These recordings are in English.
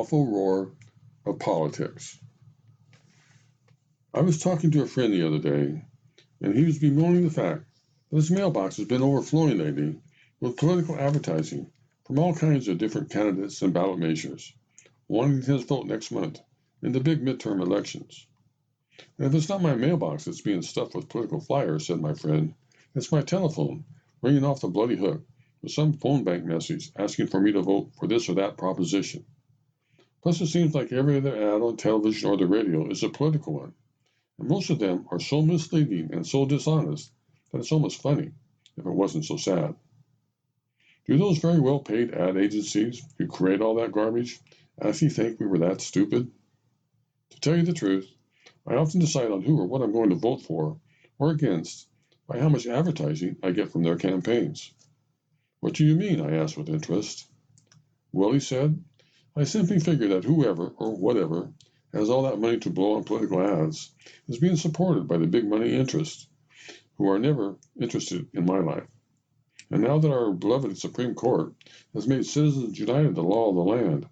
awful roar of politics. I was talking to a friend the other day, and he was bemoaning the fact that his mailbox has been overflowing lately with political advertising from all kinds of different candidates and ballot measures, wanting his vote next month in the big midterm elections. And if it's not my mailbox that's being stuffed with political flyers, said my friend, it's my telephone ringing off the bloody hook with some phone bank message asking for me to vote for this or that proposition. Plus, it seems like every other ad on television or the radio is a political one, and most of them are so misleading and so dishonest that it's almost funny if it wasn't so sad. Do those very well-paid ad agencies who create all that garbage actually think we were that stupid? To tell you the truth, I often decide on who or what I'm going to vote for or against by how much advertising I get from their campaigns. What do you mean? I asked with interest. Well, he said, I simply figure that whoever or whatever has all that money to blow on political ads is being supported by the big money interests who are never interested in my life. And now that our beloved Supreme Court has made Citizens United the law of the land,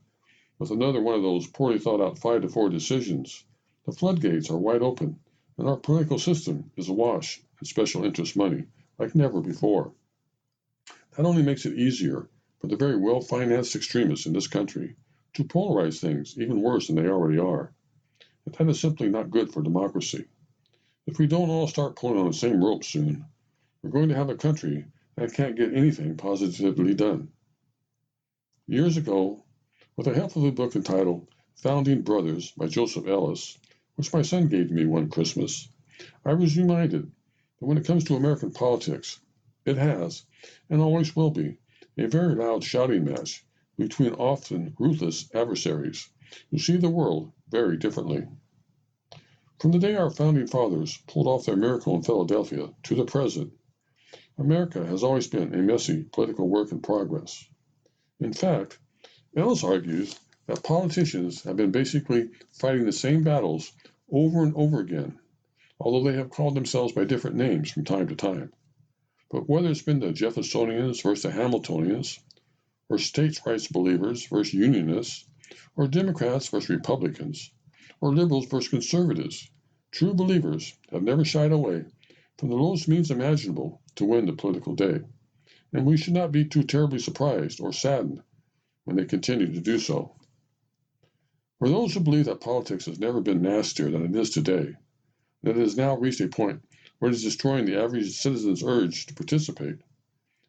with another one of those poorly thought out 5-4 decisions, the floodgates are wide open, and our political system is awash in special interest money like never before. That only makes it easier for the very well-financed extremists in this country to polarize things even worse than they already are. And that is simply not good for democracy. If we don't all start pulling on the same rope soon, we're going to have a country that can't get anything positively done. Years ago, with the help of a book entitled Founding Brothers by Joseph Ellis, which my son gave me one Christmas, I was reminded that when it comes to American politics, it has, and always will be, a very loud shouting match between often ruthless adversaries who see the world very differently. From the day our founding fathers pulled off their miracle in Philadelphia to the present, America has always been a messy political work in progress. In fact, Ellis argues that politicians have been basically fighting the same battles over and over again, although they have called themselves by different names from time to time. But whether it's been the Jeffersonians versus the Hamiltonians, or states' rights believers versus unionists, or Democrats versus Republicans, or liberals versus conservatives, true believers have never shied away from the lowest means imaginable to win the political day, and we should not be too terribly surprised or saddened when they continue to do so. For those who believe that politics has never been nastier than it is today, that it has now reached a point where it is destroying the average citizen's urge to participate,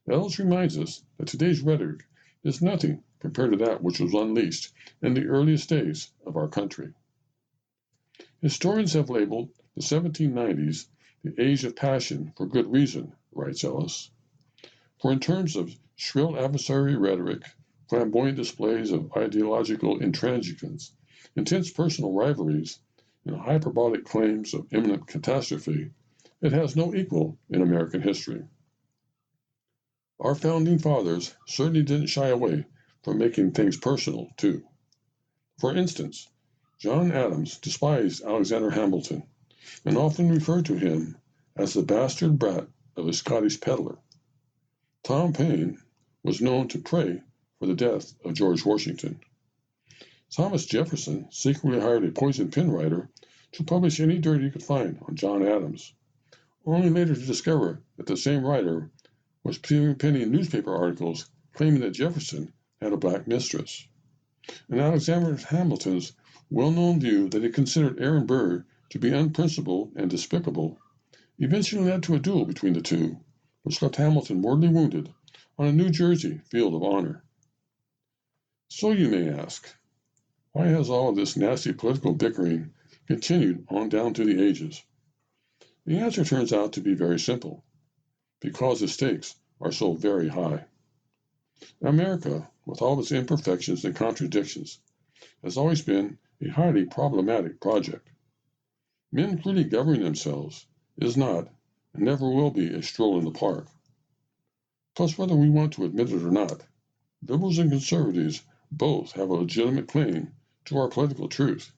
Ellis reminds us that today's rhetoric is nothing compared to that which was unleashed in the earliest days of our country. Historians have labeled the 1790s the age of passion for good reason, writes Ellis. For in terms of shrill adversary rhetoric, flamboyant displays of ideological intransigence, intense personal rivalries, and hyperbolic claims of imminent catastrophe, it has no equal in American history. Our founding fathers certainly didn't shy away from making things personal, too. For instance, John Adams despised Alexander Hamilton and often referred to him as the bastard brat of a Scottish peddler. Tom Paine was known to pray for the death of George Washington. Thomas Jefferson secretly hired a poison pen writer to publish any dirt he could find on John Adams, only later to discover that the same writer was penning newspaper articles claiming that Jefferson had a black mistress. And Alexander Hamilton's well-known view that he considered Aaron Burr to be unprincipled and despicable eventually led to a duel between the two, which left Hamilton mortally wounded on a New Jersey field of honor. So you may ask, why has all of this nasty political bickering continued on down through the ages? The answer turns out to be very simple, because the stakes are so very high. America, with all its imperfections and contradictions, has always been a highly problematic project. Men freely governing themselves is not, and never will be, a stroll in the park. Plus, whether we want to admit it or not, liberals and conservatives both have a legitimate claim to our political truth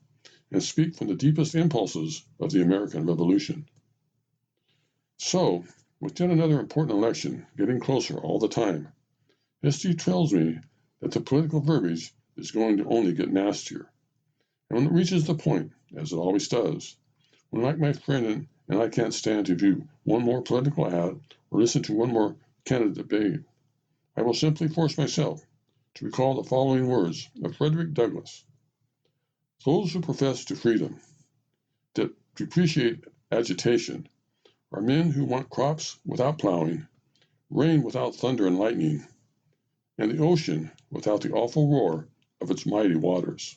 and speak from the deepest impulses of the American Revolution. So, with yet another important election getting closer all the time, history tells me that the political verbiage is going to only get nastier. And when it reaches the point, as it always does, when like my friend and I can't stand to do one more political ad or listen to one more candidate debate, I will simply force myself to recall the following words of Frederick Douglass. Those who profess to freedom, that depreciate agitation, are men who want crops without plowing, rain without thunder and lightning, and the ocean without the awful roar of its mighty waters.